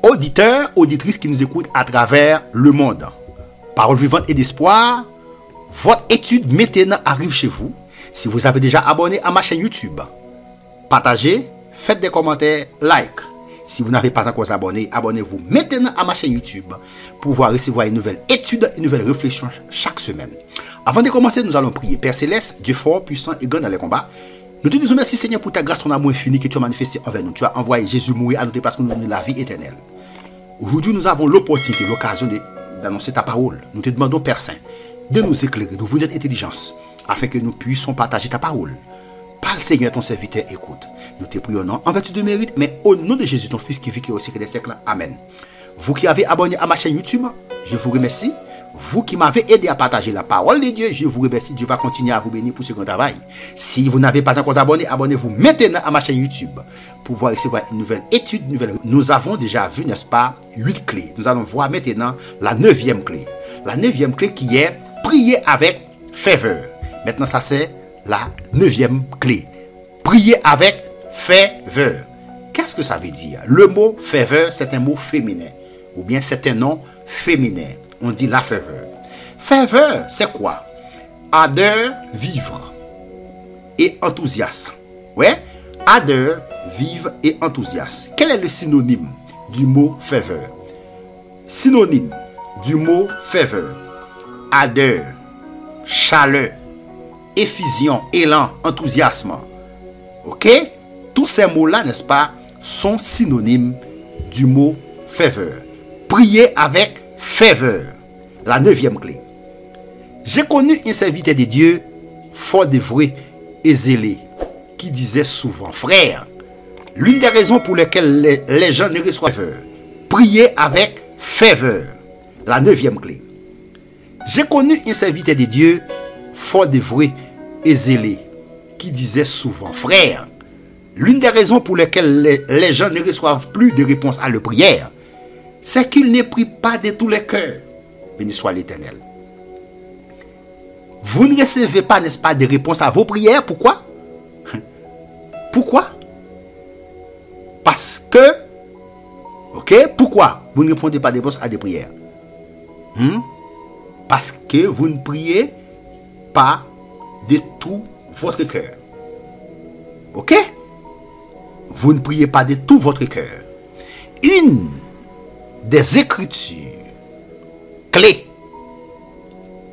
auditeurs, auditrices qui nous écoutent à travers le monde. Parole vivante et d'espoir, votre étude maintenant arrive chez vous. Si vous avez déjà abonné à ma chaîne YouTube, partagez, faites des commentaires, like. Si vous n'avez pas encore abonné, abonnez-vous maintenant à ma chaîne YouTube pour pouvoir recevoir une nouvelle étude, une nouvelle réflexion chaque semaine. Avant de commencer, nous allons prier. Père Céleste, Dieu fort, puissant et grand dans les combats, nous te disons merci Seigneur pour ta grâce, ton amour infini que tu as manifesté envers nous. Tu as envoyé Jésus mourir à notre place pour nous donner la vie éternelle. Aujourd'hui, nous avons l'opportunité, l'occasion d'annoncer ta parole. Nous te demandons, Père Saint, de nous éclairer, de vous donner intelligence, afin que nous puissions partager ta parole. Parle Seigneur, ton serviteur écoute. Nous te prions non en vertu de mérite, mais au nom de Jésus, ton Fils qui vit qui est au siècle des siècles. Amen. Vous qui avez abonné à ma chaîne YouTube, je vous remercie. Vous qui m'avez aidé à partager la parole de Dieu, je vous remercie. Dieu va continuer à vous bénir pour ce grand travail. Si vous n'avez pas encore abonné, abonnez-vous maintenant à ma chaîne YouTube pour pouvoir recevoir une nouvelle étude. Nous avons déjà vu, n'est-ce pas, 8 clés. Nous allons voir maintenant la 9e clé. La 9e clé qui est prier avec ferveur. Maintenant, ça c'est la 9e clé. Prier avec ferveur. Qu'est-ce que ça veut dire? Le mot ferveur, c'est un mot féminin. Ou bien c'est un nom féminin. On dit la ferveur. Ferveur, c'est quoi? Ardeur, vivre et enthousiasme. Ouais? Ardeur, vivre et enthousiasme. Quel est le synonyme du mot ferveur? Synonyme du mot ferveur: ardeur, chaleur, effusion, élan, enthousiasme. Ok? Tous ces mots-là, n'est-ce pas, sont synonymes du mot ferveur. Prier avec ferveur. La 9e clé. J'ai connu un serviteur de Dieu fort dévoué et zélé qui disait souvent: frère, l'une des raisons pour lesquelles les gens ne reçoivent pas ferveur, prier avec ferveur. La 9e clé. J'ai connu un serviteur de Dieu fort dévoué et zélé qui disait souvent: frère, l'une des raisons pour lesquelles les gens ne reçoivent plus de réponse à leur prière, c'est qu'ils ne prient pas de tous les cœurs. Béni soit l'Éternel. Vous ne recevez pas, n'est-ce pas, de réponse à vos prières. Pourquoi? Pourquoi? Parce que, ok, pourquoi vous ne répondez pas de réponse à des prières? Parce que vous ne priez pas de tout votre cœur. Ok? Vous ne priez pas de tout votre cœur. Une des écritures clés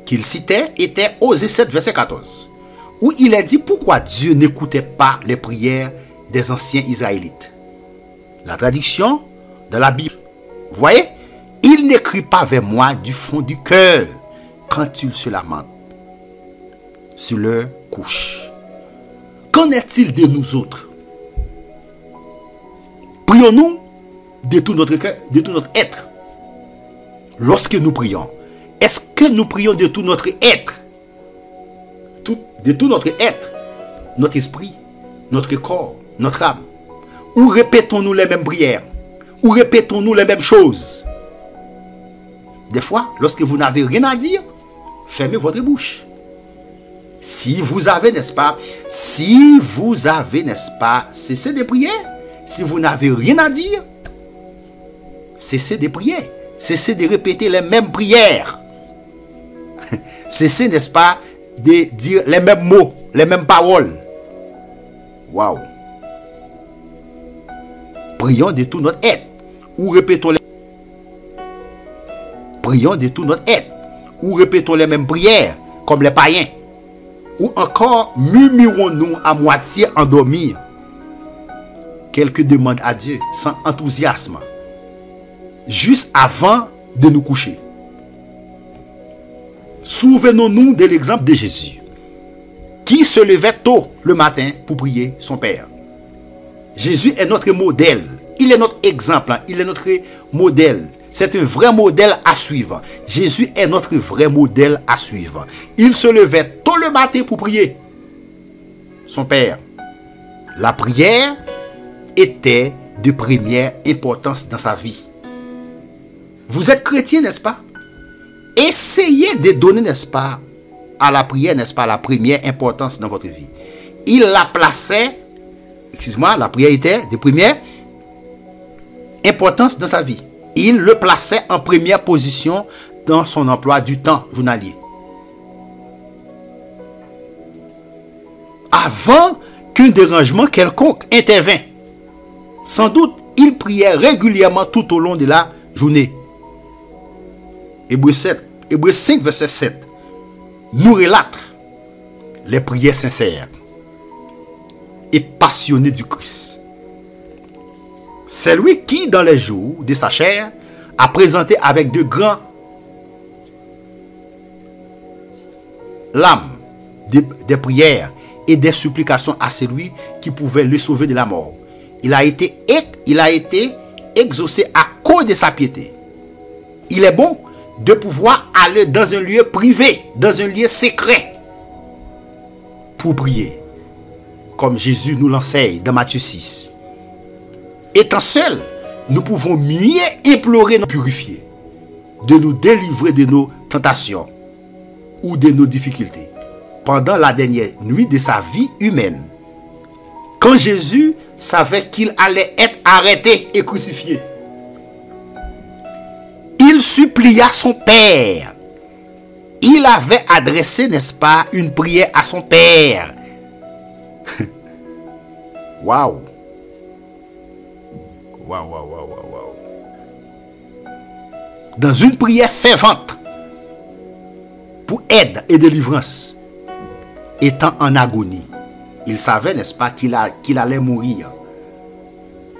qu'il citait était Osée 7, verset 14, où il est dit pourquoi Dieu n'écoutait pas les prières des anciens Israélites. La traduction de la Bible. Vous voyez? Il n'écrit pas vers moi du fond du cœur quand ils se lamentent sur leur couche. Qu'en est-il de nous autres? Prions-nous de tout notre cœur, de tout notre être? Lorsque nous prions, est-ce que nous prions de tout notre être? De tout notre être, notre esprit, notre corps, notre âme? Ou répétons-nous les mêmes prières? Ou répétons-nous les mêmes choses? Des fois, lorsque vous n'avez rien à dire, fermez votre bouche. Si vous avez, n'est-ce pas, cessez de prier. Si vous n'avez rien à dire, cessez de prier. Cessez de répéter les mêmes prières. Cessez, n'est-ce pas, de dire les mêmes mots, les mêmes paroles. Waouh. Prions de tout notre être. Ou répétons les... Prions de tout notre être. Ou répétons les mêmes prières, comme les païens. Ou encore murmurons-nous à moitié endormis quelques demandes à Dieu sans enthousiasme, juste avant de nous coucher. Souvenons-nous de l'exemple de Jésus, qui se levait tôt le matin pour prier son Père. Jésus est notre modèle, il est notre exemple, il est notre modèle. C'est un vrai modèle à suivre. Jésus est notre vrai modèle à suivre. Il se levait tôt le matin pour prier son Père. La prière était de première importance dans sa vie. Vous êtes chrétien, n'est-ce pas? Essayez de donner, n'est-ce pas, à la prière, n'est-ce pas, la première importance dans votre vie. Il la plaçait, excusez-moi, la prière était de première importance dans sa vie. Il le plaçait en première position dans son emploi du temps journalier. Avant qu'un dérangement quelconque intervint, sans doute, il priait régulièrement tout au long de la journée. Hébreux 5, verset 7, nous relate les prières sincères et passionnées du Christ. C'est lui qui, dans les jours de sa chair, a présenté avec de grands larmes des prières et des supplications à celui qui pouvait le sauver de la mort. Il a été exaucé à cause de sa piété. Il est bon de pouvoir aller dans un lieu privé, dans un lieu secret, pour prier, comme Jésus nous l'enseigne dans Matthieu 6. Étant seuls, nous pouvons mieux implorer, nous purifier, de nous délivrer de nos tentations ou de nos difficultés pendant la dernière nuit de sa vie humaine. Quand Jésus savait qu'il allait être arrêté et crucifié, il supplia son Père. Il avait adressé, n'est-ce pas, une prière à son Père. Waouh! Waouh, waouh, waouh, waouh. Dans une prière fervente pour aide et délivrance, étant en agonie, il savait, n'est-ce pas, qu'il allait mourir.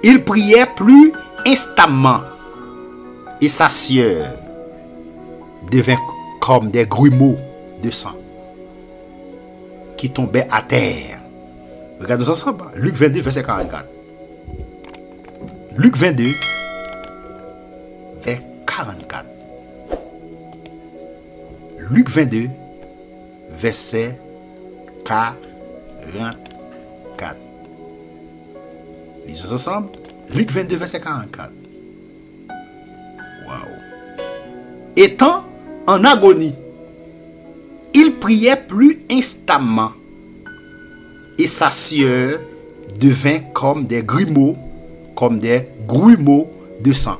Il priait plus instamment et sa sueur devint comme des grumeaux de sang qui tombaient à terre. Regardons ensemble. Luc 22, verset 44. Luc 22, verset 44. Luc 22, verset 44. Lisons ensemble. Luc 22, verset 44. Waouh. Étant en agonie, il priait plus instamment et sa sueur devint comme des grumeaux de sang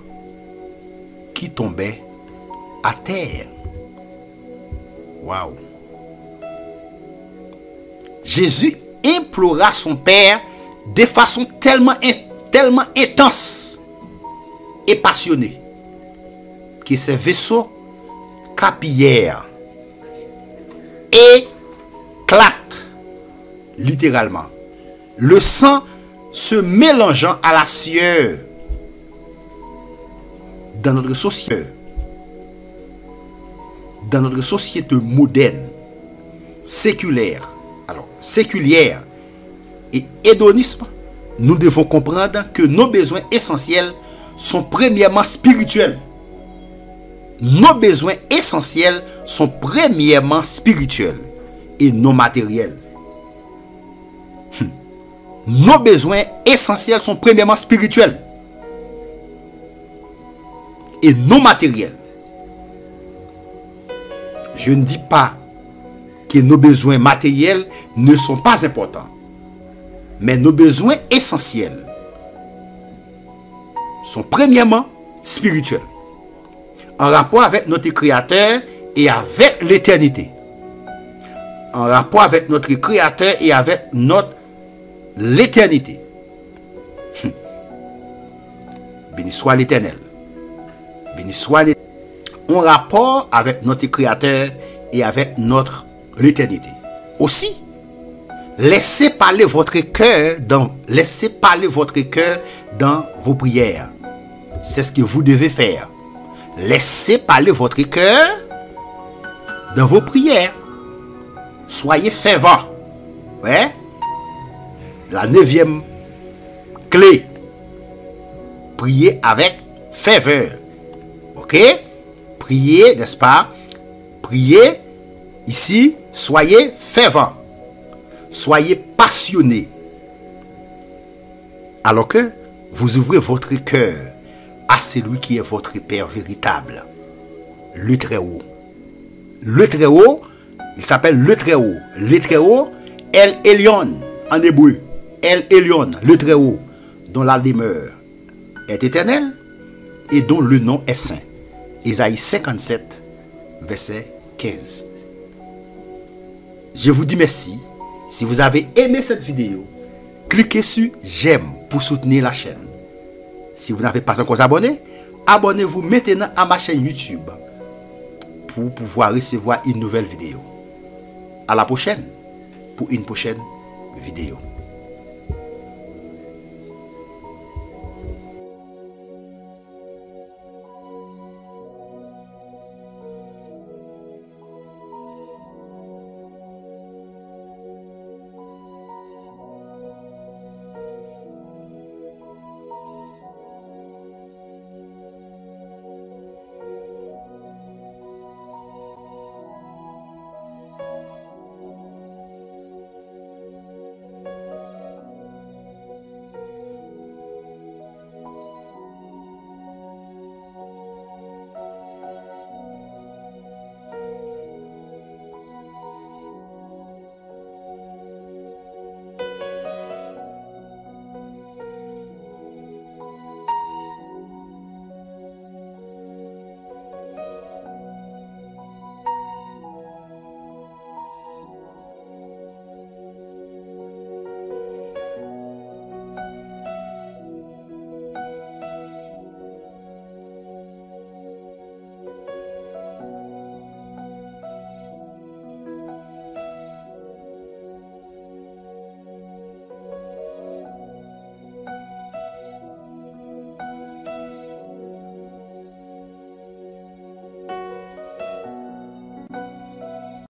qui tombaient à terre. Waouh. Jésus implora son Père de façon tellement intense et passionnée que ses vaisseaux capillaires éclatent littéralement, le sang se mélangeant à la sueur. Dans notre société moderne, séculière et hédonisme, nous devons comprendre que nos besoins essentiels sont premièrement spirituels. Nos besoins essentiels sont premièrement spirituels et non matériels. Nos besoins essentiels sont premièrement spirituels et non matériels. Je ne dis pas que nos besoins matériels ne sont pas importants, mais nos besoins essentiels sont premièrement spirituels, en rapport avec notre Créateur et avec l'éternité. En rapport avec notre Créateur et avec l'éternité. Béni soit l'Éternel. Béni soit l'Éternel. En rapport avec notre Créateur et avec l'éternité. Aussi, laissez parler votre cœur dans vos prières. C'est ce que vous devez faire. Laissez parler votre cœur dans vos prières. Soyez fervents. Ouais. La 9e clé. Priez avec ferveur. Ok? Priez, n'est-ce pas? Priez ici. Soyez fervents. Soyez passionnés. Alors que vous ouvrez votre cœur à celui qui est votre Père véritable. Le Très-Haut. Le Très-Haut, il s'appelle le Très-Haut. Le Très-Haut, El Elyon en hébreu. El Elyon, le Très-Haut, dont la demeure est éternelle et dont le nom est saint. Ésaïe 57, verset 15. Je vous dis merci. Si vous avez aimé cette vidéo, cliquez sur j'aime pour soutenir la chaîne. Si vous n'avez pas encore abonné, abonnez-vous maintenant à ma chaîne YouTube pour pouvoir recevoir une nouvelle vidéo. À la prochaine pour une prochaine vidéo.